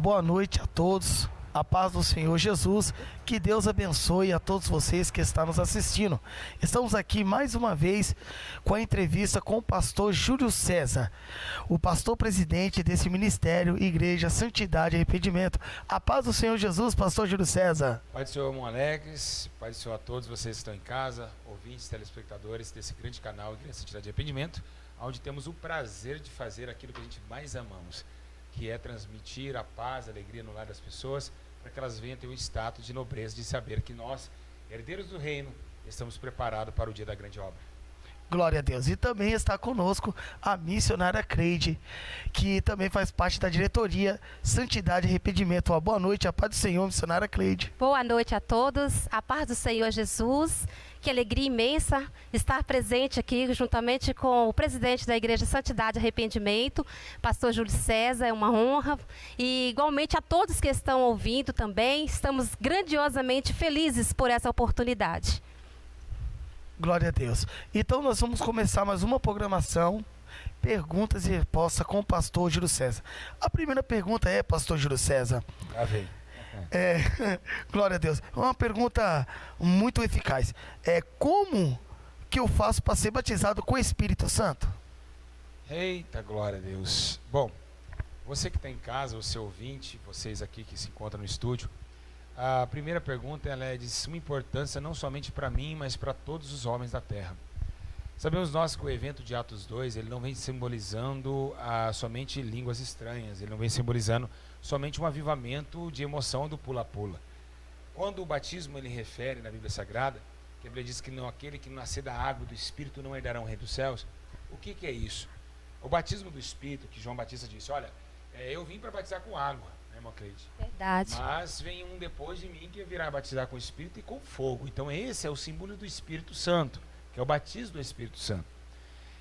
Boa noite a todos, a paz do Senhor Jesus, que Deus abençoe a todos vocês que estão nos assistindo. Estamos aqui mais uma vez com a entrevista com o pastor Júlio César, o pastor presidente desse ministério, Igreja Santidade e Arrependimento. A paz do Senhor Jesus, pastor Júlio César. Pai do Senhor, irmão Alex, Pai do Senhor a todos vocês que estão em casa, ouvintes, telespectadores desse grande canal, Igreja Santidade e Arrependimento, onde temos o prazer de fazer aquilo que a gente mais amamos, que é transmitir a paz, a alegria no lar das pessoas, para que elas venham ter o status de nobreza, de saber que nós, herdeiros do reino, estamos preparados para o dia da grande obra. Glória a Deus. E também está conosco a missionária Cleide, que também faz parte da diretoria Santidade e Arrependimento. Uma boa noite, a paz do Senhor, missionária Cleide. Boa noite a todos, a paz do Senhor Jesus. Que alegria imensa estar presente aqui juntamente com o presidente da Igreja Santidade e Arrependimento, pastor Júlio César, é uma honra. E igualmente a todos que estão ouvindo também, estamos grandiosamente felizes por essa oportunidade. Glória a Deus. Então nós vamos começar mais uma programação, perguntas e respostas com o pastor Júlio César. A primeira pergunta é, pastor Júlio César. Já vem. Glória a Deus. Uma pergunta muito eficaz. Como que eu faço para ser batizado com o Espírito Santo? Eita, glória a Deus. Bom, você que está em casa, você ouvinte, vocês aqui que se encontram no estúdio, a primeira pergunta ela é de suma importância não somente para mim, mas para todos os homens da terra. Sabemos nós que o evento de Atos 2, ele não vem simbolizando somente línguas estranhas, ele não vem simbolizando somente um avivamento de emoção do pula-pula. Quando o batismo ele refere na Bíblia Sagrada, que a Bíblia diz que não, aquele que nascer da água e do Espírito não herdará o reino dos céus, o que é isso? O batismo do Espírito, que João Batista disse, olha, eu vim para batizar com água, né, irmã Cleide? Verdade. Mas vem um depois de mim que virá batizar com o Espírito e com fogo. Então esse é o símbolo do Espírito Santo, que é o batismo do Espírito Santo.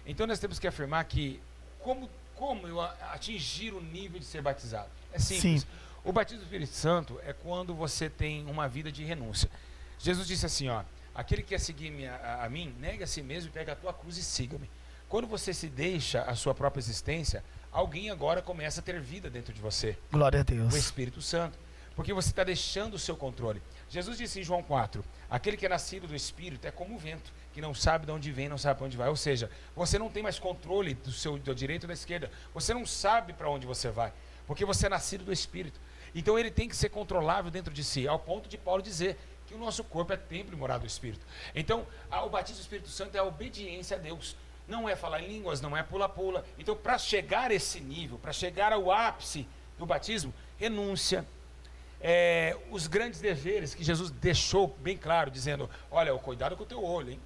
Então nós temos que afirmar que como eu atingir o nível de ser batizado? É simples. Sim. O batismo do Espírito Santo é quando você tem uma vida de renúncia. Jesus disse assim, ó, aquele que quer seguir a mim, negue a si mesmo e pega a tua cruz e siga-me. Quando você se deixa a sua própria existência, alguém agora começa a ter vida dentro de você. Glória a Deus. O Espírito Santo. Porque você está deixando o seu controle. Jesus disse em João 4, aquele que é nascido do Espírito é como o vento, que não sabe de onde vem, não sabe para onde vai. Ou seja, você não tem mais controle da direita ou da esquerda. Você não sabe para onde você vai, porque você é nascido do Espírito. Então ele tem que ser controlável dentro de si, ao ponto de Paulo dizer que o nosso corpo é templo e morada do Espírito. Então, o batismo do Espírito Santo é a obediência a Deus. Não é falar em línguas, não é pula-pula. Então, para chegar a esse nível, para chegar ao ápice do batismo, renúncia. Os grandes deveres que Jesus deixou bem claro, dizendo, olha, cuidado com o teu olho, hein?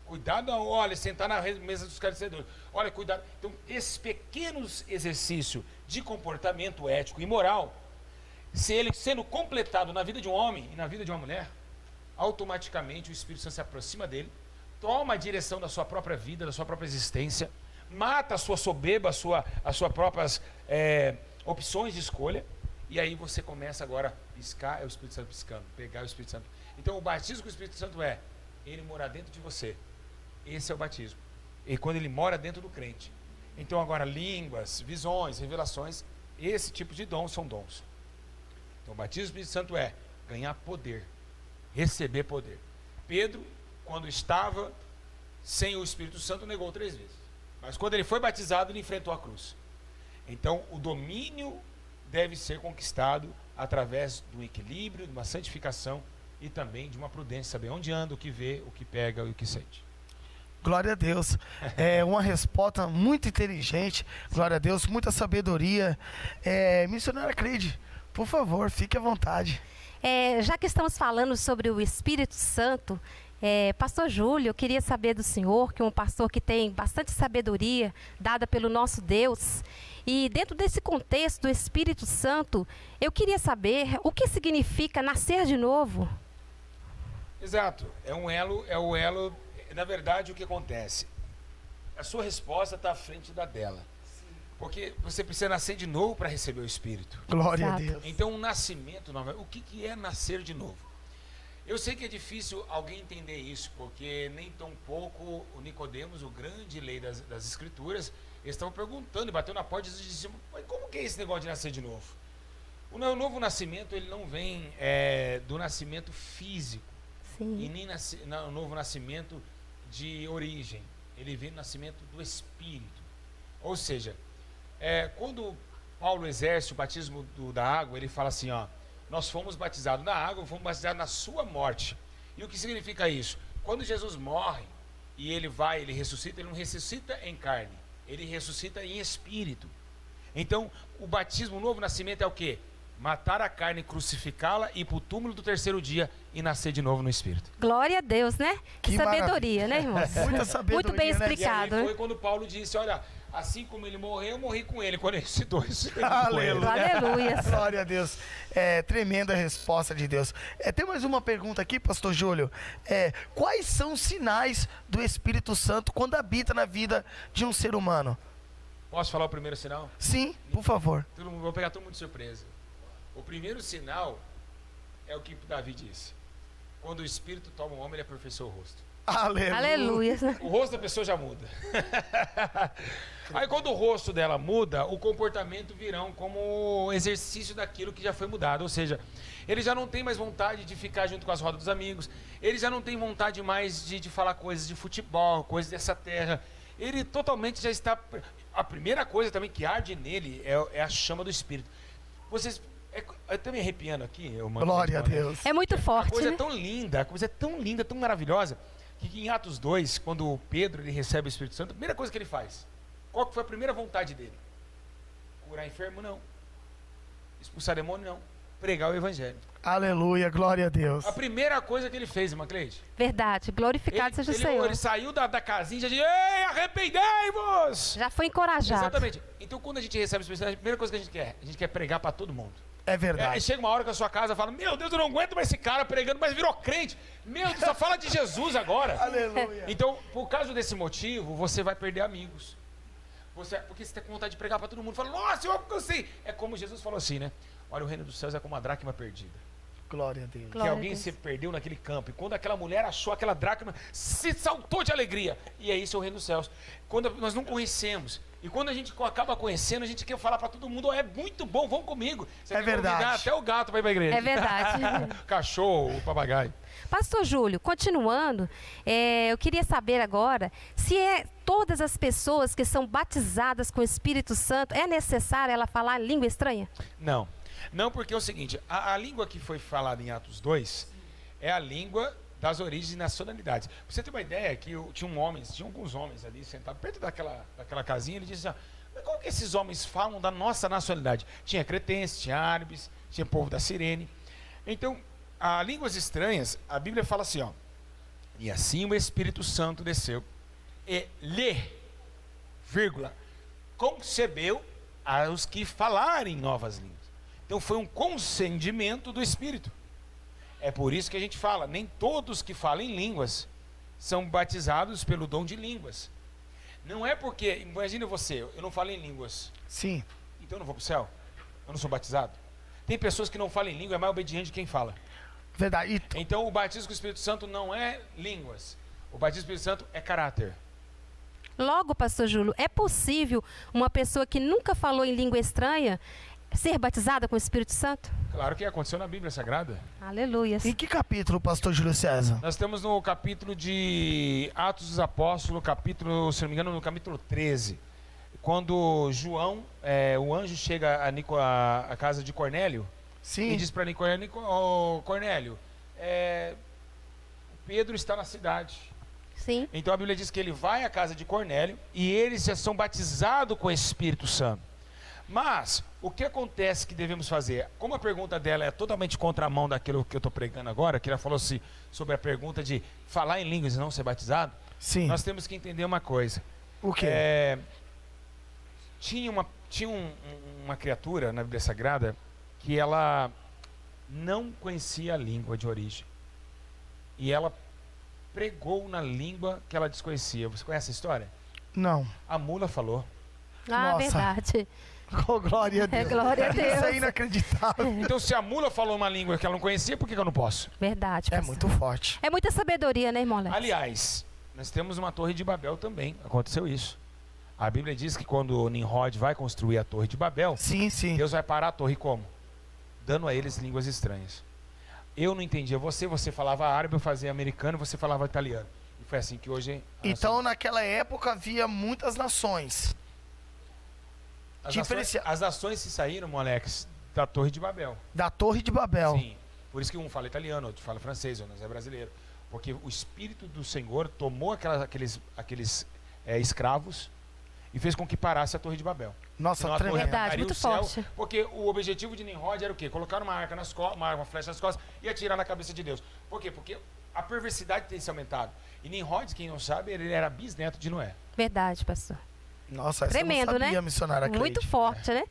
Cuidado, olha, sentar na mesa dos escarnecedores. Olha, cuidado. Então, esses pequenos exercícios de comportamento ético e moral, se ele sendo completado na vida de um homem e na vida de uma mulher, automaticamente o Espírito Santo se aproxima dele, toma a direção da sua própria vida, da sua própria existência, mata a sua soberba, as suas próprias opções de escolha, e aí você começa agora a piscar, é o Espírito Santo piscando, pegar o Espírito Santo. Então o batismo com o Espírito Santo ele morar dentro de você. Esse é o batismo. E quando ele mora dentro do crente. Então agora línguas, visões, revelações, esse tipo de dons são dons. Então o batismo do Espírito Santo é ganhar poder, receber poder. Pedro, quando estava sem o Espírito Santo, negou 3 vezes. Mas quando ele foi batizado, ele enfrentou a cruz. Então o domínio deve ser conquistado através do equilíbrio, de uma santificação e também de uma prudência, saber onde anda, o que vê, o que pega e o que sente. Glória a Deus. É uma resposta muito inteligente. Glória a Deus, muita sabedoria. Missionária Cleide, por favor, fique à vontade. Já que estamos falando sobre o Espírito Santo, pastor Júlio, eu queria saber do senhor, que é um pastor que tem bastante sabedoria dada pelo nosso Deus, e dentro desse contexto do Espírito Santo, eu queria saber o que significa nascer de novo. Exato, é o elo, na verdade o que acontece, a sua resposta está à frente da dela. Porque você precisa nascer de novo para receber o Espírito. Glória Exato. a Deus. Então, um nascimento novo. O que é nascer de novo? Eu sei que é difícil alguém entender isso, porque nem tão pouco o Nicodemos, o grande lei das Escrituras, eles estavam perguntando e batendo na porta e diziam, mas como que é esse negócio de nascer de novo? O novo nascimento, ele não vem do nascimento físico. Sim. E nem o novo nascimento de origem. Ele vem do nascimento do Espírito. Ou seja, quando Paulo exerce o batismo da água, ele fala assim, ó, nós fomos batizados na água, fomos batizados na sua morte. E o que significa isso? Quando Jesus morre e ele ressuscita, ele não ressuscita em carne, ele ressuscita em espírito. Então, o batismo, o novo nascimento é o quê? Matar a carne, crucificá-la, ir para o túmulo do terceiro dia e nascer de novo no Espírito. Glória a Deus, né? Que sabedoria, né, irmãos? Muita sabedoria, Muito bem explicado, E aí né? foi quando Paulo disse, olha, assim como ele morreu, eu morri com ele. Quando ele ressuscitou, eu ressuscitei com ele. Aleluia. Aleluia. Glória a Deus. Tremenda resposta de Deus. Tem mais uma pergunta aqui, pastor Júlio. Quais são os sinais do Espírito Santo quando habita na vida de um ser humano? Posso falar o primeiro sinal? Sim, por favor. Vou pegar todo mundo de surpresa. O primeiro sinal é o que Davi disse. Quando o Espírito toma um homem, ele aperfeiçoa o rosto. Aleluia. Aleluia. O rosto da pessoa já muda. Aí quando o rosto dela muda, o comportamento virão como exercício daquilo que já foi mudado. Ou seja, ele já não tem mais vontade de ficar junto com as rodas dos amigos. Ele já não tem vontade mais de falar coisas de futebol, coisas dessa terra. Ele totalmente já está... A primeira coisa também que arde nele é a chama do Espírito. Eu estou me arrepiando aqui. Glória a Deus. É muito A forte, coisa né? é tão linda, a coisa é tão linda, tão maravilhosa, que em Atos 2, quando Pedro ele recebe o Espírito Santo, a primeira coisa que ele faz, qual que foi a primeira vontade dele? Curar enfermo? Não. Expulsar demônio? Não. Pregar o Evangelho. Aleluia, glória a Deus. A primeira coisa que ele fez, irmã Cleide, Verdade. Glorificado seja o Senhor. ele saiu da casinha e já disse, ei, arrependei-vos! Já foi encorajado. Exatamente. Então quando a gente recebe o Espírito Santo, a primeira coisa que a gente quer pregar para todo mundo. É verdade. Chega uma hora que a sua casa fala, meu Deus, eu não aguento mais esse cara pregando, mas virou crente. Meu Deus, só fala de Jesus agora. Aleluia. Então, por causa desse motivo, você vai perder amigos. Porque você tem vontade de pregar para todo mundo. Fala, nossa, eu cansei. É como Jesus falou assim, né? Olha, o reino dos céus é como uma dracma perdida. Glória a Deus. Glória Que a alguém Deus. se perdeu naquele campo. E quando aquela mulher achou aquela dracma, se saltou de alegria. E é isso o reino dos céus. Quando nós não conhecemos. E quando a gente acaba conhecendo, a gente quer falar para todo mundo, oh, é muito bom, vão comigo. Você quer verdade. convidar até o gato para ir para a igreja. É verdade. O cachorro, o papagaio. Pastor Júlio, continuando, eu queria saber agora se todas as pessoas que são batizadas com o Espírito Santo, é necessário ela falar língua estranha? Não. Não, porque é o seguinte, a língua que foi falada em Atos 2 é a língua das origens e nacionalidades. Pra você ter uma ideia, que tinha alguns homens ali sentados perto daquela casinha, ele disse assim, mas qual que esses homens falam da nossa nacionalidade? Tinha cretenses, tinha árabes, tinha povo da Cirene. Então, a línguas estranhas, a Bíblia fala assim, ó, e assim o Espírito Santo desceu e concebeu aos que falarem novas línguas. Então foi um concedimento do Espírito. É por isso que a gente fala, nem todos que falam em línguas são batizados pelo dom de línguas. Não é porque, imagina você, eu não falo em línguas, Sim, então eu não vou para o céu? Eu não sou batizado? Tem pessoas que não falam em língua, é mais obediente de quem fala. verdade. Então o batismo com o Espírito Santo não é línguas. O batismo com o Espírito Santo é caráter. Logo, pastor Júlio, é possível uma pessoa que nunca falou em língua estranha ser batizada com o Espírito Santo? Claro que aconteceu na Bíblia Sagrada. Aleluia. Em que capítulo, pastor Júlio César? Nós estamos no capítulo de Atos dos Apóstolos, capítulo, se não me engano, no capítulo 13. Quando João, o anjo chega à casa de Cornélio, Sim. e diz para Cornélio, Pedro está na cidade. Sim. Então a Bíblia diz que ele vai à casa de Cornélio e eles já são batizados com o Espírito Santo. Mas o que acontece que devemos fazer? Como a pergunta dela é totalmente contramão daquilo que eu estou pregando agora, que ela falou assim, sobre a pergunta de falar em línguas e não ser batizado, Sim. nós temos que entender uma coisa. O quê? Tinha uma criatura na Bíblia Sagrada que ela não conhecia a língua de origem. E ela pregou na língua que ela desconhecia. Você conhece a história? Não. A mula falou. Ah, Nossa. verdade. Oh, glória a Deus. Glória a Deus. Isso é inacreditável. Então, se a mula falou uma língua que ela não conhecia, por que eu não posso? Verdade. É pastor. muito forte. É muita sabedoria, né, irmão Léo? Aliás, nós temos uma torre de Babel também. Aconteceu isso. A Bíblia diz que quando Nimrod vai construir a torre de Babel, Sim, sim. Deus vai parar a torre como? dando a eles línguas estranhas. Eu não entendia você falava árabe, eu fazia americano, você falava italiano. E foi assim que hoje... Então, naquela época, havia muitas nações. As nações se saíram, Moleques, da Torre de Babel. Da Torre de Babel. Sim. Por isso que um fala italiano, outro fala francês, outro é brasileiro. Porque o Espírito do Senhor tomou aqueles escravos e fez com que parasse a Torre de Babel. Nossa, tremendo. Verdade, muito forte. Porque o objetivo de Nimrod era o quê? Colocar uma arca nas costas, uma flecha nas costas e atirar na cabeça de Deus. Por quê? Porque a perversidade tem se aumentado. E Nimrod, quem não sabe, ele era bisneto de Noé. Verdade, pastor. Nossa, essa Tremendo, eu não sabia, né? missionária Cleide. Muito forte, né?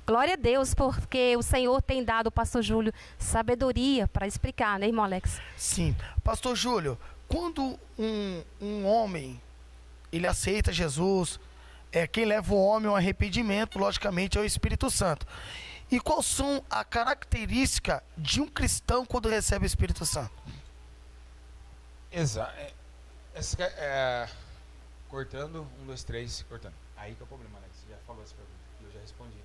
Glória a Deus, porque o Senhor tem dado ao pastor Júlio sabedoria para explicar, né, irmão Alex? Sim. Pastor Júlio, quando um homem, ele aceita Jesus, quem leva o homem ao arrependimento, logicamente, é o Espírito Santo. E quais são a característica de um cristão quando recebe o Espírito Santo? Exato. Cortando, 1, 2, 3, cortando. Aí que é o problema, Alex. Você já falou essa pergunta e eu já respondi.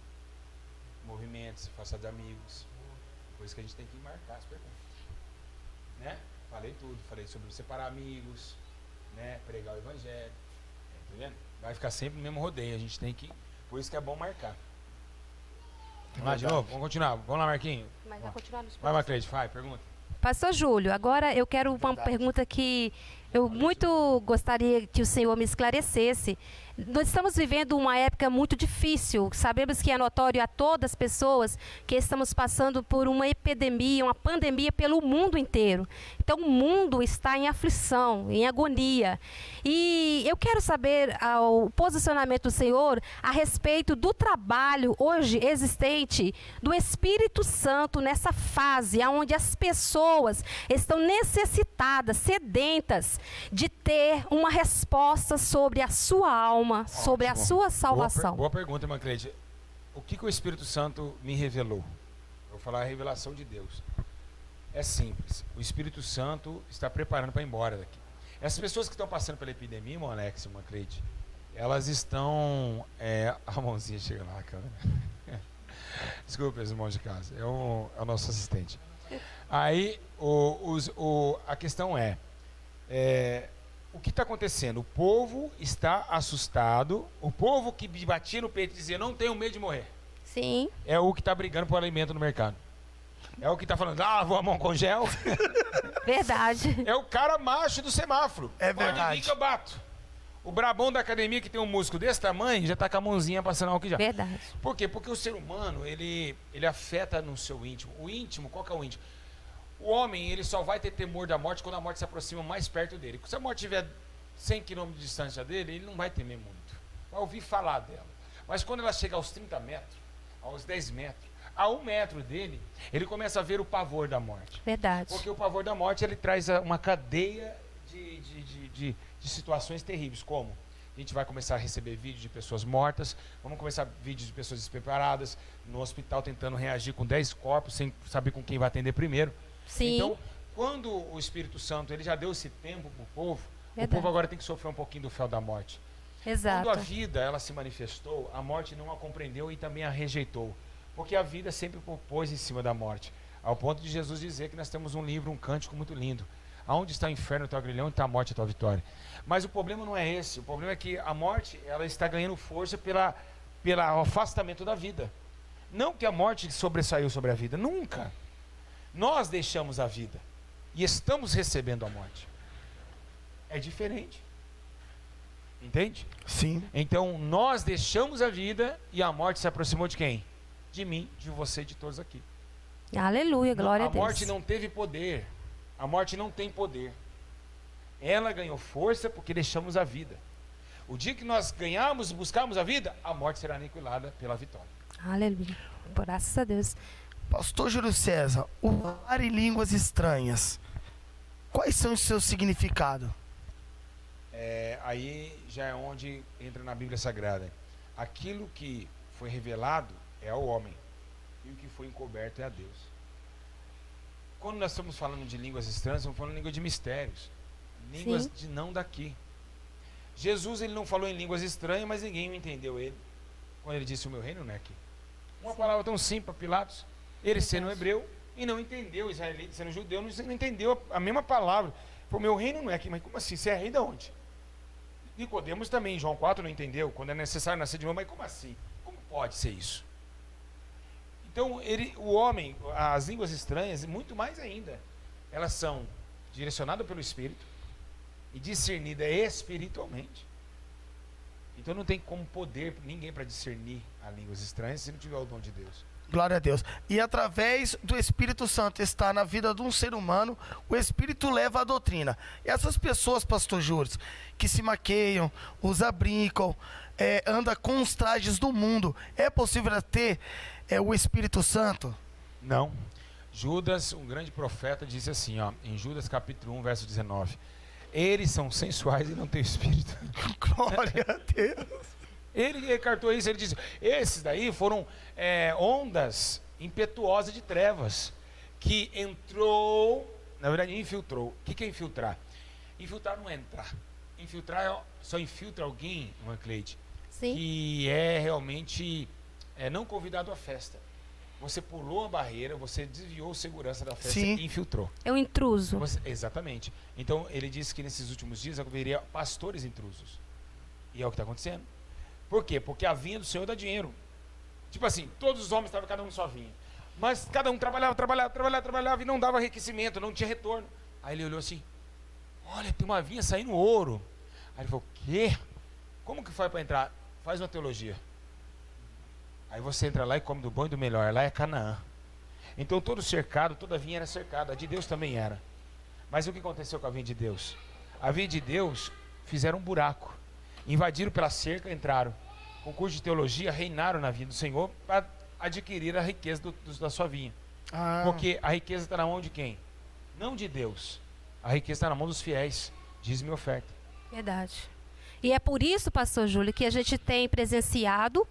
Movimentos, faça de amigos. Por isso que a gente tem que marcar as perguntas. Né? Falei tudo. Falei sobre separar amigos, né? Pregar o evangelho. Tá vendo? Vai ficar sempre no mesmo rodeio. A gente tem que... Por isso que é bom marcar. Vamos lá de novo? Vamos continuar. Vamos lá, Marquinhos. Mas vai continuar nos Vai, Macleide, vai, pergunta. Pastor Júlio, agora eu quero uma pergunta que eu muito gostaria que o senhor me esclarecesse. Nós estamos vivendo uma época muito difícil. Sabemos que é notório a todas as pessoas que estamos passando por uma epidemia, uma pandemia pelo mundo inteiro. Então o mundo está em aflição, em agonia. E eu quero saber o posicionamento do senhor a respeito do trabalho hoje existente do Espírito Santo nessa fase onde as pessoas estão necessitadas, sedentas de ter uma resposta sobre a sua alma, sobre a sua salvação. Boa pergunta, irmã Cleide. O que o Espírito Santo me revelou? Eu vou falar a revelação de Deus. É simples. O Espírito Santo está preparando para ir embora daqui. Essas pessoas que estão passando pela epidemia, irmão Alex, irmã Cleide, elas estão... A mãozinha chega lá, câmera. Desculpa, os irmãos de casa. É o nosso assistente. Aí, a questão o que está acontecendo? O povo está assustado. O povo que batia no peito e dizia, não tenho medo de morrer. Sim. É o que está brigando por alimento no mercado. É o que está falando, lavou a mão com gel. Verdade. É o cara macho do semáforo. É verdade. Pode vir que eu bato. O brabão da academia que tem um músculo desse tamanho, já está com a mãozinha passando álcool já. Verdade. Por quê? Porque o ser humano, ele afeta no seu íntimo. O íntimo, qual que é o íntimo? O homem, ele só vai ter temor da morte quando a morte se aproxima mais perto dele. Se a morte estiver 100 km de distância dele, ele não vai temer muito. Vai ouvir falar dela. Mas quando ela chega aos 30 metros, aos 10 metros, a 1 metro dele, ele começa a ver o pavor da morte. Verdade. Porque o pavor da morte, ele traz uma cadeia de situações terríveis. Como? A gente vai começar a receber vídeos de pessoas mortas, vamos começar vídeos de pessoas despreparadas, no hospital tentando reagir com 10 corpos, sem saber com quem vai atender primeiro. Sim. Então, quando o Espírito Santo ele já deu esse tempo para o povo, Verdade. o povo agora tem que sofrer um pouquinho do fel da morte. Exato. Quando a vida ela se manifestou, a morte não a compreendeu e também a rejeitou. Porque a vida sempre propôs em cima da morte. Ao ponto de Jesus dizer que nós temos um livro, um cântico muito lindo. Aonde está o inferno, o teu agrilhão, e está a morte, a tua vitória. Mas o problema não é esse. O problema é que a morte ela está ganhando força pelo afastamento da vida. Não que a morte sobressaiu sobre a vida. Nunca. Nós deixamos a vida e estamos recebendo a morte. É diferente. Entende? Sim. Então, nós deixamos a vida e a morte se aproximou de quem? De mim, de você, de todos aqui. Aleluia, glória a Deus. A morte não teve poder. A morte não tem poder. Ela ganhou força porque deixamos a vida. O dia que nós ganharmos e buscarmos a vida, a morte será aniquilada pela vitória. Aleluia. Graças a Deus. Pastor Júlio César, o falar em línguas estranhas, quais são os seus significados? Aí já é onde entra na Bíblia Sagrada. Aquilo que foi revelado é ao homem, e o que foi encoberto é a Deus. Quando nós estamos falando de línguas estranhas, estamos falando de língua de mistérios, línguas de não daqui. Jesus ele não falou em línguas estranhas, mas ninguém entendeu ele quando ele disse o meu reino não é aqui. Uma palavra tão simples para Pilatos. Ele sendo hebreu e não entendeu, israelita sendo judeu, não entendeu a mesma palavra. Falou, meu reino não é aqui, mas como assim? Você é rei de onde? Nicodemos também, em João 4, não entendeu, quando é necessário nascer de novo, mas como assim? Como pode ser isso? Então, o homem, as línguas estranhas, muito mais ainda, elas são direcionadas pelo Espírito e discernidas espiritualmente. Então não tem como poder ninguém para discernir as línguas estranhas se não tiver o dom de Deus. Glória a Deus. E através do Espírito Santo estar na vida de um ser humano, o Espírito leva a doutrina. E essas pessoas, pastor Júlio, que se maqueiam, brincam, anda com os trajes do mundo, é possível ter o Espírito Santo? Não. Judas, um grande profeta, disse assim, ó, em Judas capítulo 1, verso 19: eles são sensuais e não têm espírito. Glória a Deus. Ele cartou isso, ele disse, esses daí foram ondas impetuosas de trevas, que entrou, na verdade infiltrou. O que é infiltrar? Infiltrar não é entrar. Infiltrar só infiltra alguém, uma Cleide, que é realmente não convidado à festa. Você pulou a barreira, você desviou a segurança da festa e infiltrou. É um intruso. Exatamente. Então, ele disse que nesses últimos dias haveria pastores intrusos. E é o que está acontecendo. Por quê? Porque a vinha do Senhor dá dinheiro. Tipo assim, todos os homens estavam cada um na sua vinha. Mas cada um trabalhava e não dava enriquecimento, não tinha retorno. Aí ele olhou assim, olha, tem uma vinha saindo ouro. Aí ele falou, o quê? Como que faz para entrar? Faz uma teologia. Aí você entra lá e come do bom e do melhor. Lá é Canaã. Então todo cercado, toda vinha era cercada. A de Deus também era. Mas o que aconteceu com a vinha de Deus? A vinha de Deus fizeram um buraco. Invadiram pela cerca, entraram. Com curso de teologia, reinaram na vinha do Senhor para adquirir a riqueza da sua vinha. Porque a riqueza está na mão de quem? Não de Deus. A riqueza está na mão dos fiéis. Dízimo e oferta. Verdade. E é por isso, pastor Júlio, que a gente tem presenciado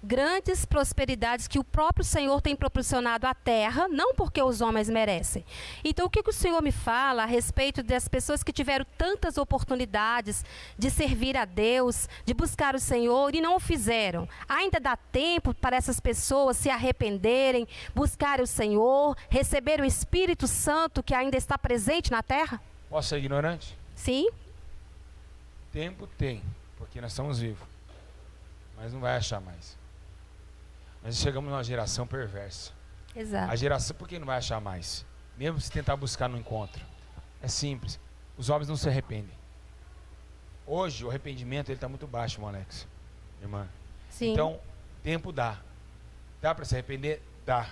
grandes prosperidades que o próprio Senhor tem proporcionado à terra, não porque os homens merecem. Então, o que o Senhor me fala a respeito das pessoas que tiveram tantas oportunidades de servir a Deus, de buscar o Senhor e não o fizeram? Ainda dá tempo para essas pessoas se arrependerem, buscarem o Senhor, receber o Espírito Santo que ainda está presente na terra? Posso ser ignorante? Sim. Tempo tem, porque nós estamos vivos. Mas não vai achar mais. Nós chegamos numa geração perversa. Exato. A geração, por que não vai achar mais? Mesmo se tentar buscar no encontro. É simples. Os homens não se arrependem. Hoje o arrependimento está muito baixo, irmão Alex. Irmã. Sim. Então, tempo dá. Dá para se arrepender? Dá.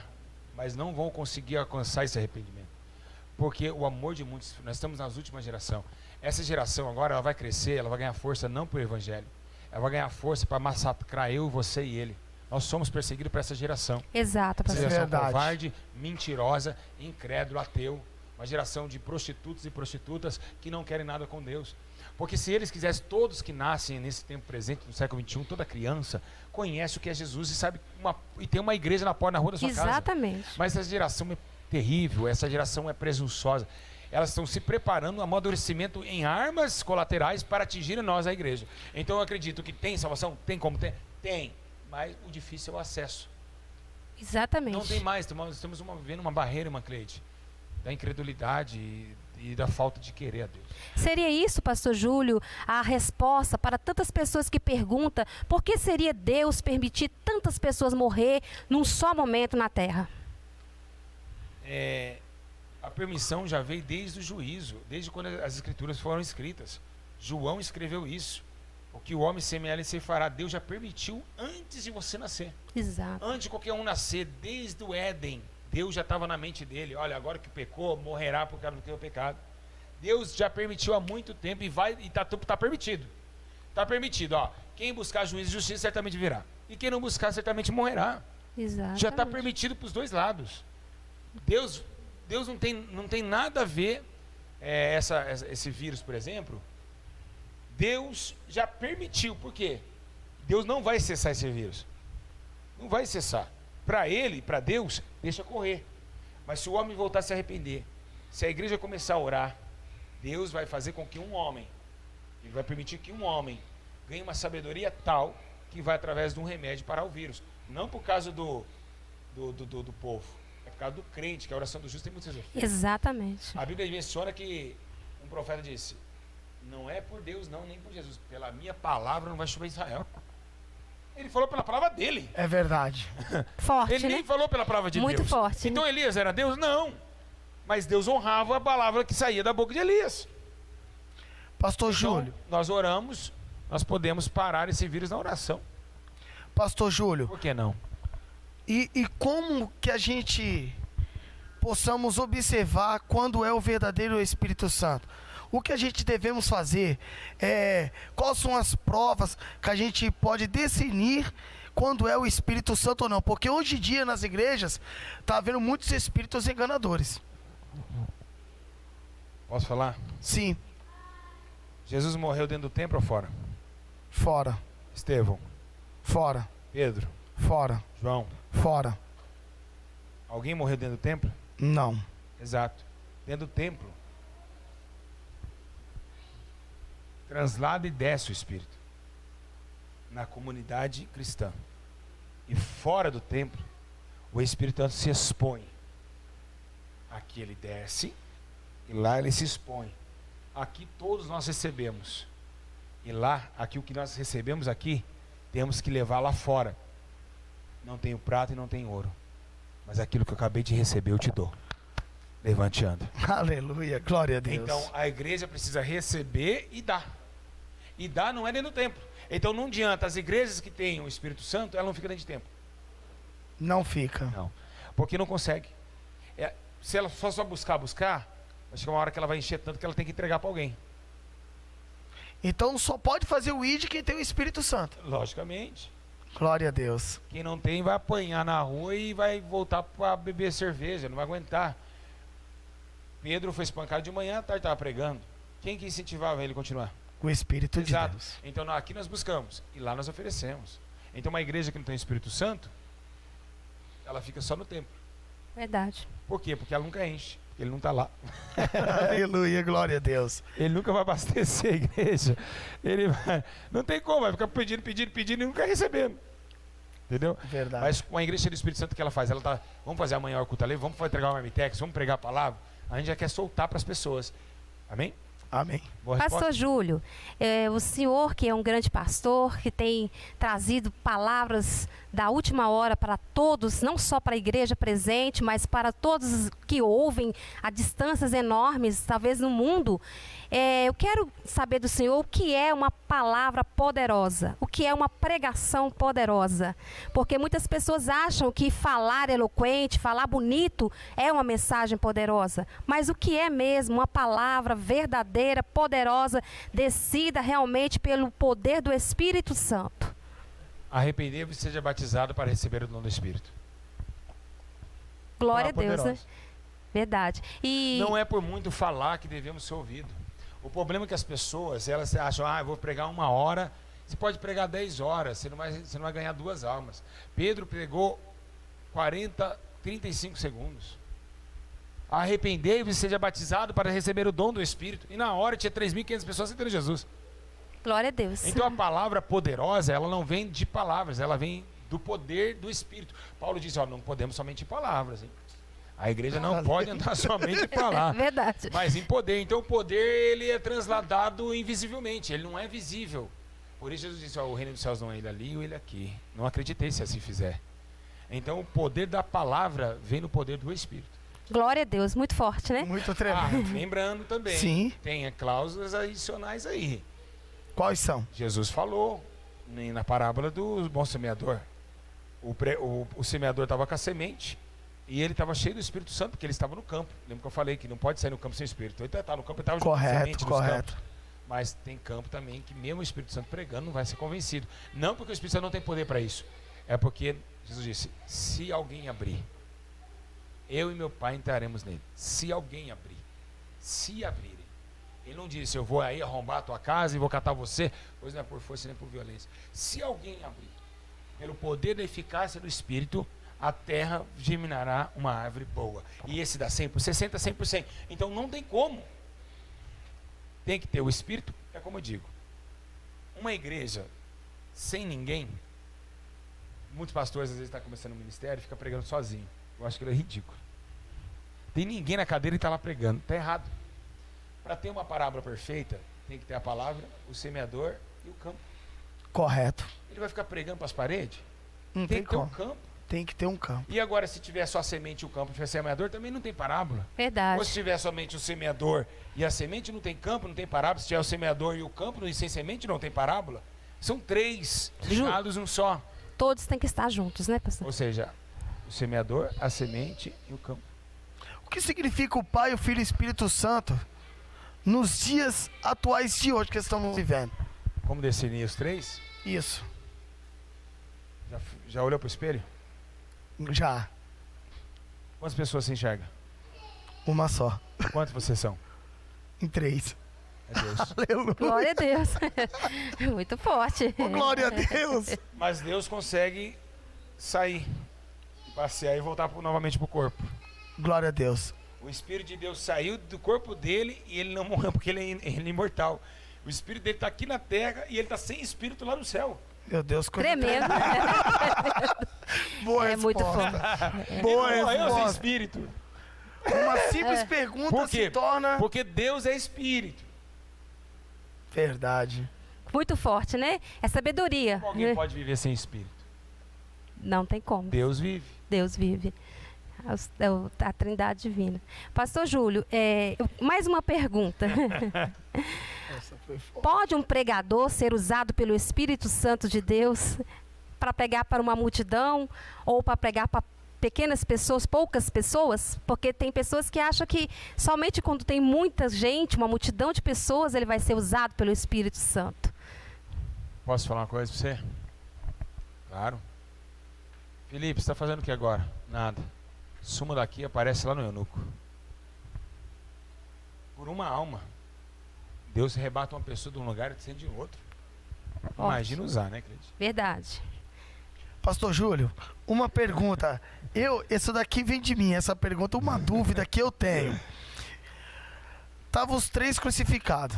Mas não vão conseguir alcançar esse arrependimento. Porque o amor de muitos, nós estamos nas últimas gerações. Essa geração agora, ela vai crescer, ela vai ganhar força não por evangelho. Ela vai ganhar força para massacrar eu, você e ele. Nós somos perseguidos por essa geração. Exato, Essa pastor. geração covarde, mentirosa, incrédulo, ateu. Uma geração de prostitutos e prostitutas que não querem nada com Deus. Porque se eles quisessem, todos que nascem nesse tempo presente, no século XXI, toda criança, conhece o que é Jesus e sabe e tem uma igreja na porta, na rua da sua casa. Exatamente. Mas essa geração é terrível, essa geração é presunçosa. Elas estão se preparando um amadurecimento em armas colaterais para atingir nós, a igreja. Então eu acredito que tem salvação? Tem como ter? Tem. Mas o difícil é o acesso. Exatamente. Não tem mais. Estamos vivendo uma barreira, uma Cleide, da incredulidade e da falta de querer a Deus. Seria isso, pastor Júlio, a resposta para tantas pessoas que perguntam por que seria Deus permitir tantas pessoas morrer num só momento na terra? A permissão já veio desde o juízo, desde quando as escrituras foram escritas. João escreveu isso. O que o homem semear, ele se fará. Deus já permitiu antes de você nascer. Exato. Antes de qualquer um nascer, desde o Éden, Deus já estava na mente dele. Olha, agora que pecou, morrerá por causa do teu pecado. Deus já permitiu há muito tempo e está permitido. Está permitido, ó. Quem buscar juízo e justiça certamente virá. E quem não buscar certamente morrerá. Exatamente. Já está permitido para os dois lados. Deus não tem nada a ver esse vírus, por exemplo. Deus já permitiu. Por quê? Deus não vai cessar esse vírus. Não vai cessar. Para ele, para Deus, deixa correr. Mas se o homem voltar a se arrepender, se a igreja começar a orar, Deus vai fazer com que um homem, ele vai permitir que um homem ganhe uma sabedoria tal que vai através de um remédio parar o vírus. Não por causa do povo. É causa do crente, que a oração do justo tem muitos efeitos. Exatamente. A Bíblia menciona que um profeta disse: não é por Deus não, nem por Jesus, pela minha palavra não vai chover Israel. Ele falou pela palavra dele. É verdade. Forte, Ele nem né? falou pela palavra de Muito Deus. forte. Então Elias era Deus? Não. Mas Deus honrava a palavra que saía da boca de Elias. Pastor Então, Júlio. nós oramos, nós podemos parar esse vírus na oração. Pastor Júlio. Por que não? E como que a gente possamos observar quando é o verdadeiro Espírito Santo? O que a gente devemos fazer? Quais são as provas que a gente pode discernir quando é o Espírito Santo ou não? Porque hoje em dia nas igrejas está havendo muitos espíritos enganadores. Posso falar? Sim, Jesus morreu dentro do templo ou fora? fora, Estevão, fora, Pedro, fora, João. fora. Alguém morreu dentro do templo? Não. Exato. Dentro do templo. Translada e desce o Espírito. Na comunidade cristã. E fora do templo, o Espírito Santo se expõe. Aqui ele desce e lá ele se expõe. Aqui todos nós recebemos. E lá, aqui o que nós recebemos aqui, temos que levar lá fora. Não tenho prata e não tenho ouro, mas aquilo que eu acabei de receber eu te dou. Levante e anda. Aleluia, glória a Deus. Então a igreja precisa receber e dar. E dar não é dentro do templo. Então não adianta, as igrejas que têm o Espírito Santo, ela não fica dentro de templo. Não fica. Não, porque não consegue. Se ela só buscar, vai chegar uma hora que ela vai encher tanto que ela tem que entregar para alguém. Então só pode fazer o ID quem tem o Espírito Santo. Logicamente. Glória a Deus. Quem não tem vai apanhar na rua e vai voltar para beber cerveja, não vai aguentar. Pedro foi espancado de manhã, à tarde estava pregando. Quem que incentivava ele a continuar? O Espírito de Exato. Deus. Então aqui nós buscamos e lá nós oferecemos. Então uma igreja que não tem o Espírito Santo, ela fica só no templo. Verdade. Por quê? Porque ela nunca enche, porque ele não está lá. Aleluia, glória a Deus. Ele nunca vai abastecer a igreja. Ele vai, não tem como, vai ficar pedindo e nunca recebendo. Entendeu? Verdade. Mas com a igreja do Espírito Santo, o que ela faz? Ela tá, vamos fazer amanhã o culto ali, vamos entregar o marmitex, vamos pregar a palavra. A gente já quer soltar para as pessoas. Amém? Amém. Boa Pastor resposta? Júlio, o senhor que é um grande pastor, que tem trazido palavras da última hora para todos, não só para a igreja presente, mas para todos que ouvem a distâncias enormes, talvez no mundo. Eu quero saber do senhor o que é uma palavra poderosa, o que é uma pregação poderosa. Porque muitas pessoas acham que falar eloquente, falar bonito é uma mensagem poderosa. Mas o que é mesmo uma palavra verdadeira, poderosa, descida realmente pelo poder do Espírito Santo? Arrepender-vos e seja batizado para receber o dom do Espírito. Glória a Palavra Deus, né? poderosa. Verdade. E Não é por muito falar que devemos ser ouvidos. O problema é que as pessoas, elas acham, eu vou pregar 1 hora, você pode pregar 10 horas, você não vai ganhar 2 almas. Pedro pregou 35 segundos. Arrependei-vos e seja batizado para receber o dom do Espírito. E na hora tinha 3.500 pessoas aceitando Jesus. glória a Deus. Então a palavra poderosa, ela não vem de palavras, ela vem do poder do Espírito. Paulo diz, não podemos somente em palavras, hein? A igreja não pode andar somente em palavras, Verdade. mas em poder. Então o poder, ele é transladado invisivelmente, ele não é visível. Por isso Jesus disse, o reino dos céus não é ele ali ou ele aqui. Não acreditei se assim fizer. Então o poder da palavra vem no poder do Espírito. Glória a Deus, muito forte, né? Muito tremendo. Lembrando também, Sim. tem cláusulas adicionais aí. Quais são? Jesus falou na parábola do bom semeador. O semeador estava com a semente e ele estava cheio do Espírito Santo, porque ele estava no campo. Lembra que eu falei que não pode sair no campo sem Espírito? Então ele estava no campo, ele estava junto com a semente nos campos. Mas tem campo também que mesmo o Espírito Santo pregando não vai ser convencido. Não porque o Espírito Santo não tem poder para isso. É porque Jesus disse, se alguém abrir, eu e meu Pai entraremos nele. Se alguém abrir. Se abrirem. Ele não disse, eu vou aí arrombar a tua casa e vou catar você. Pois não é por força nem por violência. Se alguém abrir, pelo poder da eficácia do Espírito, a terra germinará uma árvore boa. E esse dá 100%, 60%, 100%. Então não tem como. Tem que ter o Espírito, é como eu digo. Uma igreja sem ninguém, muitos pastores às vezes estão começando o ministério e ficam pregando sozinho. Eu acho que ele é ridículo. Tem ninguém na cadeira e está lá pregando. Está errado. Para ter uma parábola perfeita, tem que ter a palavra, o semeador e o campo. Correto. Ele vai ficar pregando para as paredes? Não Tem tem que ter um como. campo. Tem que ter um campo. E agora, se tiver só a semente e o campo, tiver semeador, também não tem parábola. Verdade. Ou se tiver somente o semeador e a semente, não tem campo, não tem parábola. Se tiver o semeador e o campo, e sem semente, não tem parábola. São três ligados um só. Todos têm que estar juntos, né, pastor? Ou seja, o semeador, a semente e o campo. O que significa o Pai, o Filho e o Espírito Santo nos dias atuais de hoje que estamos vivendo? Como definir os três? Isso. Já olhou para o espelho? Já. Quantas pessoas se enxerga? Uma só. Quantos vocês são? Em 3. É Deus. Aleluia. Glória a Deus. Muito forte. Oh, glória a Deus. Mas Deus consegue sair, passear e voltar novamente para o corpo. Glória a Deus. O Espírito de Deus saiu do corpo dele e ele não morreu porque ele é imortal. O Espírito dele está aqui na terra e ele está sem Espírito lá no céu. Meu Deus, coisa Tremendo. Boa É muito resposta. forte. Boa Ele não morreu sem resposta. Espírito. Uma simples pergunta Por quê? se torna... Porque Deus é Espírito. Verdade. Muito forte, né? É sabedoria. Como alguém pode viver sem Espírito? Não tem como. Deus vive. Deus vive. A Trindade Divina. Pastor Júlio, mais uma pergunta. Essa foi forte. Pode um pregador ser usado pelo Espírito Santo de Deus para pregar para uma multidão ou para pregar para pequenas pessoas, poucas pessoas? Porque tem pessoas que acham que somente quando tem muita gente, uma multidão de pessoas, ele vai ser usado pelo Espírito Santo. Posso falar uma coisa para você? Claro. Felipe, você está fazendo o que agora? Nada. Suma daqui, aparece lá no eunuco. Por uma alma, Deus rebata uma pessoa de um lugar e descende em outro. Imagina usar, né, Cleide? Verdade. Pastor Júlio, uma pergunta. Isso daqui vem de mim, essa pergunta, uma dúvida que eu tenho. Estavam os 3 crucificados.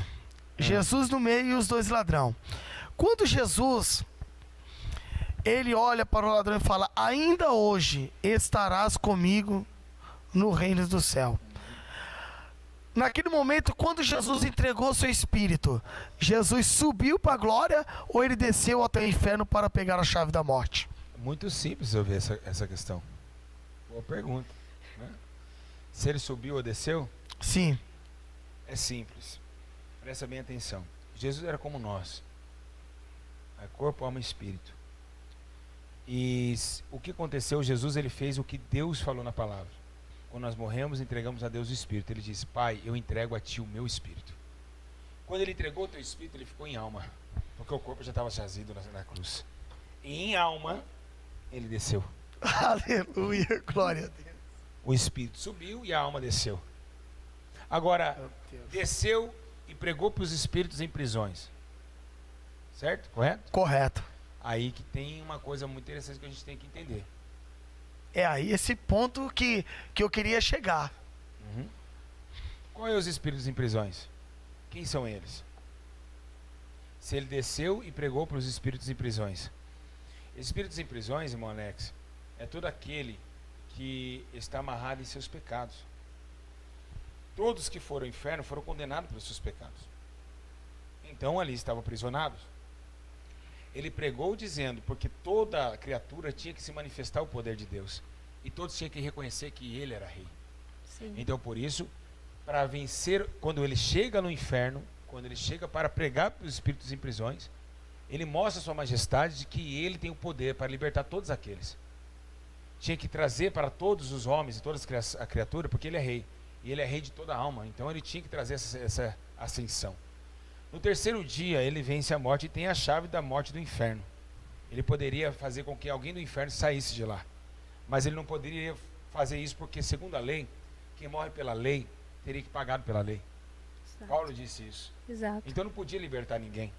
Jesus no meio e os 2 ladrão. Quando Jesus, ele olha para o ladrão e fala: ainda hoje estarás comigo no reino do céu. Naquele momento, quando Jesus entregou seu espírito, Jesus subiu para a glória ou ele desceu até o inferno para pegar a chave da morte? Muito simples eu ver essa questão. Boa pergunta, né? Se ele subiu ou desceu, Sim. é simples. Presta bem atenção. Jesus era como nós. É corpo, alma e espírito. E o que aconteceu? Jesus, ele fez o que Deus falou na palavra. Quando nós morremos, entregamos a Deus o Espírito. Ele disse: Pai, eu entrego a Ti o meu Espírito. Quando ele entregou o teu Espírito, ele ficou em alma. Porque o corpo já estava jazido na cruz. E em alma, ele desceu. Aleluia, glória a Deus. O Espírito subiu e a alma desceu. Agora, desceu e pregou para os espíritos em prisões. Certo? Correto? Correto. Aí que tem uma coisa muito interessante que a gente tem que entender. É aí esse ponto que eu queria chegar. Qual é os espíritos em prisões? Quem são eles? Se ele desceu e pregou para os espíritos em prisões. Espíritos em prisões, irmão Alex, é todo aquele que está amarrado em seus pecados. Todos que foram ao inferno foram condenados pelos seus pecados. Então ali estavam aprisionados. Ele pregou dizendo, porque toda criatura tinha que se manifestar o poder de Deus. E todos tinham que reconhecer que ele era rei. Sim. Então por isso, para vencer, quando ele chega no inferno, quando ele chega para pregar para os espíritos em prisões, ele mostra a sua majestade de que ele tem o poder para libertar todos aqueles. Tinha que trazer para todos os homens e toda a criatura, porque ele é rei. E ele é rei de toda a alma. Então ele tinha que trazer essa ascensão. No terceiro dia, ele vence a morte e tem a chave da morte do inferno. Ele poderia fazer com que alguém do inferno saísse de lá. Mas ele não poderia fazer isso porque, segundo a lei, quem morre pela lei teria que pagar pela lei. Exato. Paulo disse isso. Exato. Então não podia libertar ninguém.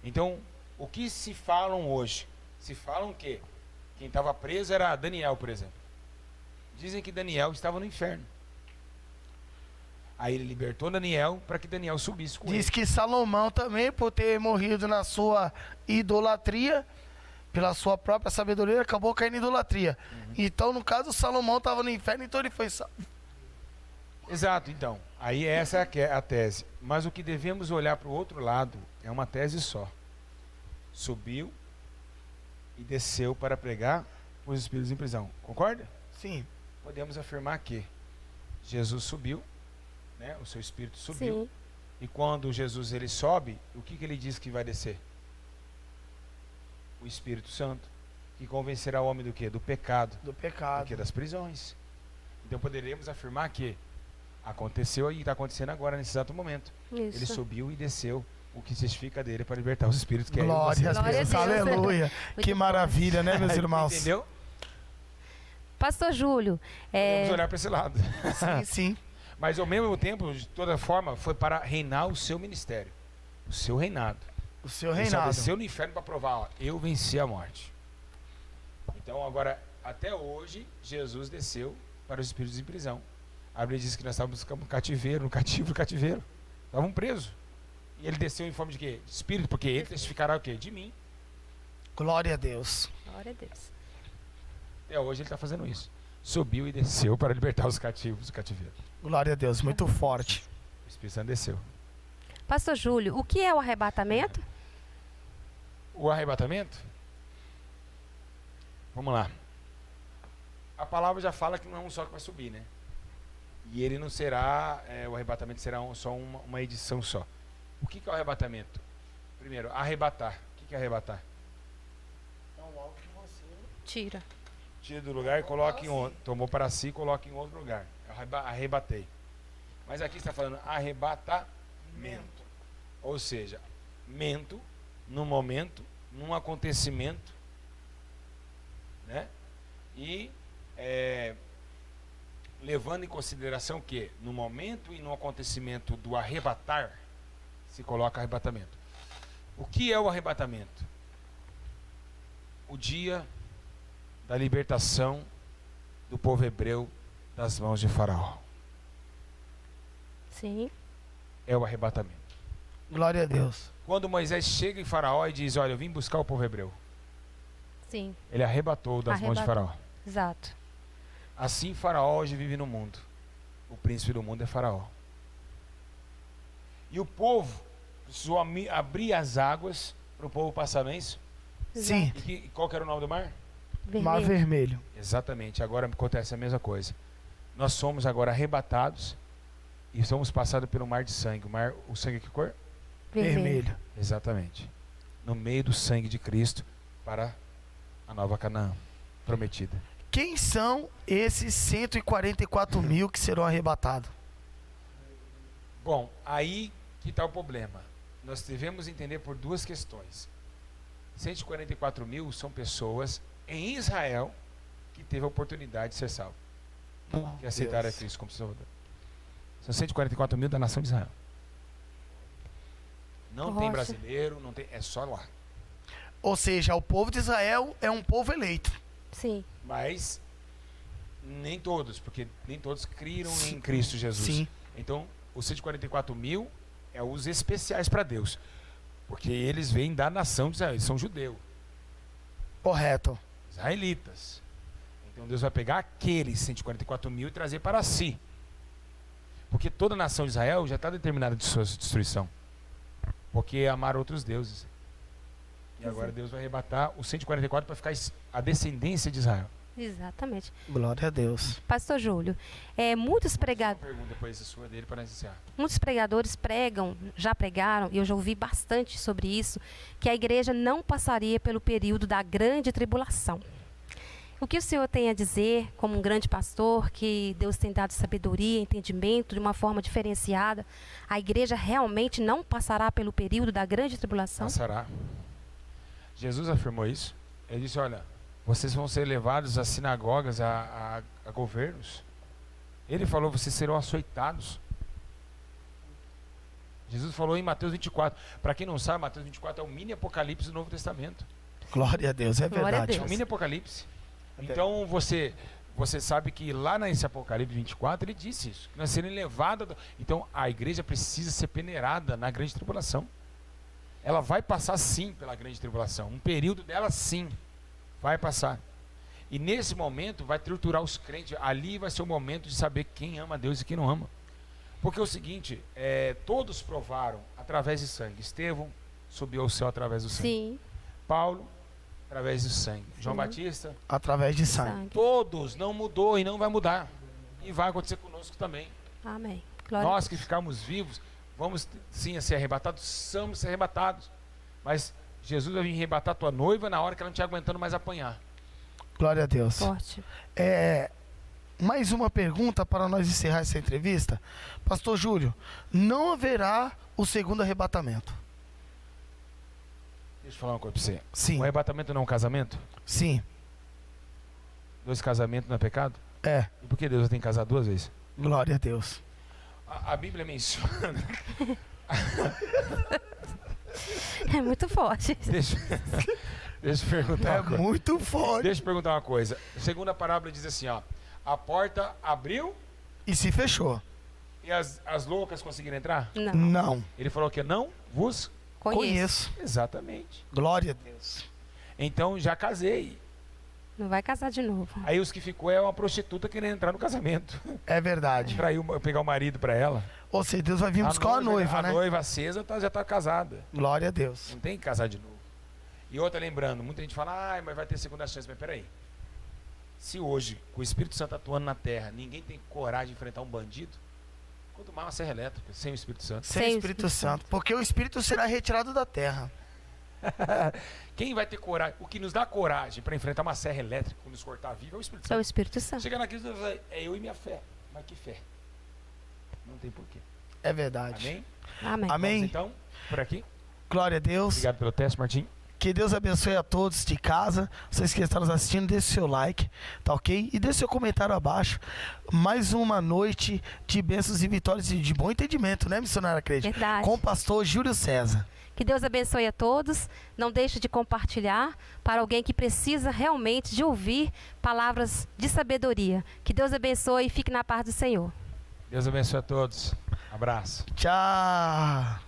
Então, o que se falam hoje? Se falam que quem estava preso era Daniel, por exemplo. Dizem que Daniel estava no inferno. Aí ele libertou Daniel para que Daniel subisse com Diz ele. que Salomão também, por ter morrido na sua idolatria, pela sua própria sabedoria, acabou caindo em idolatria. Então, no caso, Salomão estava no inferno, então ele foi salvo. Exato, então. Aí essa é a tese. Mas o que devemos olhar para o outro lado é uma tese só. Subiu e desceu para pregar os espíritos em prisão. Concorda? Sim. Podemos afirmar que Jesus subiu, né? O seu espírito subiu. Sim. E quando Jesus ele sobe, o que ele diz que vai descer? O Espírito Santo, que convencerá o homem do quê? Do pecado, Do do pecado. que? Das prisões. Então poderemos afirmar que aconteceu e está acontecendo agora, nesse exato momento. Isso. Ele subiu e desceu, o que testifica dele para libertar os espíritos que é eu e Glória a você. Glória a Deus. Deus. Aleluia. Muito Que bom. maravilha, né, meus irmãos? Entendeu? Pastor Júlio, Podemos olhar para esse lado. Sim, sim. Mas ao mesmo tempo, de toda forma, foi para reinar o seu ministério, o seu reinado. O seu Ele só reinado. desceu no inferno para provar, ó, eu venci a morte. Então agora, até hoje, Jesus desceu para os espíritos em prisão. A Bíblia diz que nós estávamos no cativeiro, no cativeiro. Estavam presos. E ele desceu em forma de quê? De espírito, porque ele testificará o quê? De mim. Glória a Deus. glória a Deus. Até hoje ele está fazendo isso. Subiu e desceu para libertar os cativos do cativeiro. Glória a Deus. Muito forte. O Espírito Santo desceu. Pastor Júlio, o que é o arrebatamento? O arrebatamento? Vamos lá. A palavra já fala que não é um só que vai subir, né? E ele não será, o arrebatamento será só uma edição só. O que é o arrebatamento? Primeiro, arrebatar. O que é arrebatar? Tira. Tira do lugar e coloca em outro. Tomou para si e coloca em outro lugar. Arrebatei. Mas aqui está falando arrebatamento. Ou seja, mento, num momento, num acontecimento, né? E levando em consideração que no momento e no acontecimento do arrebatar, se coloca arrebatamento. O que é o arrebatamento? O dia da libertação do povo hebreu das mãos de Faraó. Sim. É o arrebatamento. Glória a Deus. Quando Moisés chega em Faraó e diz, olha, eu vim buscar o povo hebreu. Sim. Ele arrebatou das mãos de Faraó. Exato. Assim Faraó hoje vive no mundo. O príncipe do mundo é Faraó. E o povo precisou abrir as águas para o povo passar, não é isso? Sim. E qual que era o nome do mar? Mar vermelho. Exatamente, agora acontece a mesma coisa. Nós somos agora arrebatados e somos passados pelo mar de sangue. O sangue que cor? Vermelho. Exatamente. No meio do sangue de Cristo para a nova Canaã prometida. Quem são esses 144 mil que serão arrebatados? Bom, aí que está o problema. Nós devemos entender por duas questões. 144 mil são pessoas em Israel que teve a oportunidade de ser salvo, que aceitaram a Cristo como Salvador. São 144 mil da nação de Israel. Não tem brasileiro, não tem, é só lá. Ou seja, o povo de Israel é um povo eleito. Sim. Mas nem todos, porque nem todos criam em Cristo Jesus. Sim. Então, os 144 mil é os especiais para Deus, porque eles vêm da nação de Israel, eles são judeus, Correto. israelitas. Então Deus vai pegar aqueles 144 mil e trazer para si, porque toda a nação de Israel já está determinada de sua destruição, porque amaram outros deuses. E agora Deus vai arrebatar os 144 para ficar a descendência de Israel. Exatamente. Glória a Deus. Pastor Júlio, muitos pregadores. Pergunta depois a sua dele para iniciar. Muitos pregadores pregam, já pregaram, e eu já ouvi bastante sobre isso, que a igreja não passaria pelo período da grande tribulação. O que o senhor tem a dizer, como um grande pastor, que Deus tem dado sabedoria, entendimento de uma forma diferenciada, a igreja realmente não passará pelo período da grande tribulação? Passará. Jesus afirmou isso. Ele disse, olha, vocês vão ser levados a sinagogas, a governos. Ele falou, vocês serão açoitados. Jesus falou em Mateus 24. Para quem não sabe, Mateus 24 é o mini apocalipse do Novo Testamento. Glória a Deus, é Glória a verdade. É o mini apocalipse. Então você sabe que lá nesse Apocalipse 24 ele disse isso, que nós seremos levados. Então a igreja precisa ser peneirada na grande tribulação. Ela vai passar sim pela grande tribulação. Um período dela sim vai passar. E nesse momento vai triturar os crentes. Ali vai ser o momento de saber quem ama a Deus e quem não ama. Porque é o seguinte, todos provaram através de sangue. Estevão subiu ao céu através do sangue. Sim. Paulo, através do sangue. João Batista, Através de sangue. todos, não mudou e não vai mudar. E vai acontecer conosco também. Amém. Glória Nós a que Deus. ficarmos vivos, vamos sim a ser arrebatados, somos ser arrebatados. Mas Jesus vai vir arrebatar tua noiva na hora que ela não estiver aguentando mais apanhar. Glória a Deus. Forte. Mais uma pergunta para nós encerrar essa entrevista. Pastor Júlio, não haverá o segundo arrebatamento? Deixa eu falar uma coisa para você. Sim. O arrebatamento não é um casamento? Sim. 2 casamentos não é pecado? É. E por que Deus tem que casar 2 vezes? Glória a Deus. A Bíblia menciona. É muito forte. Deixa eu perguntar É uma coisa. muito forte. Deixa eu perguntar uma coisa. A segunda parábola diz assim, ó. A porta abriu E se fechou? e as loucas conseguiram entrar? Não. Não. Ele falou que não vos... Conheço. Exatamente. Glória a Deus. Então já casei. Não vai casar de novo. Aí os que ficou é uma prostituta querendo entrar no casamento. É verdade. Traiu, pegar o marido para ela. Ou seja, Deus vai vir buscar a noiva, né? A noiva acesa já tá casada. Glória a Deus. Não tem que casar de novo. E outra, lembrando, muita gente fala, mas vai ter segunda chance. Mas peraí. Se hoje, com o Espírito Santo atuando na terra, ninguém tem coragem de enfrentar um bandido, quanto mais uma serra elétrica, sem o Espírito Santo. Sem o Espírito Santo. Porque o Espírito será retirado da terra. Quem vai ter coragem? O que nos dá coragem para enfrentar uma serra elétrica, nos cortar vivo, é o Espírito É o Santo. Espírito Santo. Chegar naquilo e dizer, é eu e minha fé. Mas que fé? Não tem porquê. É verdade. Amém? Amém. Amém. Vamos, então, por aqui. Glória a Deus. Obrigado pelo teste, Martim. Que Deus abençoe a todos de casa. Vocês que estão nos assistindo, deixe seu like, tá ok? E deixe seu comentário abaixo. Mais uma noite de bênçãos e vitórias e de bom entendimento, né, missionária Crede? Verdade. Com o pastor Júlio César. Que Deus abençoe a todos. Não deixe de compartilhar para alguém que precisa realmente de ouvir palavras de sabedoria. Que Deus abençoe e fique na paz do Senhor. Deus abençoe a todos. Abraço. Tchau.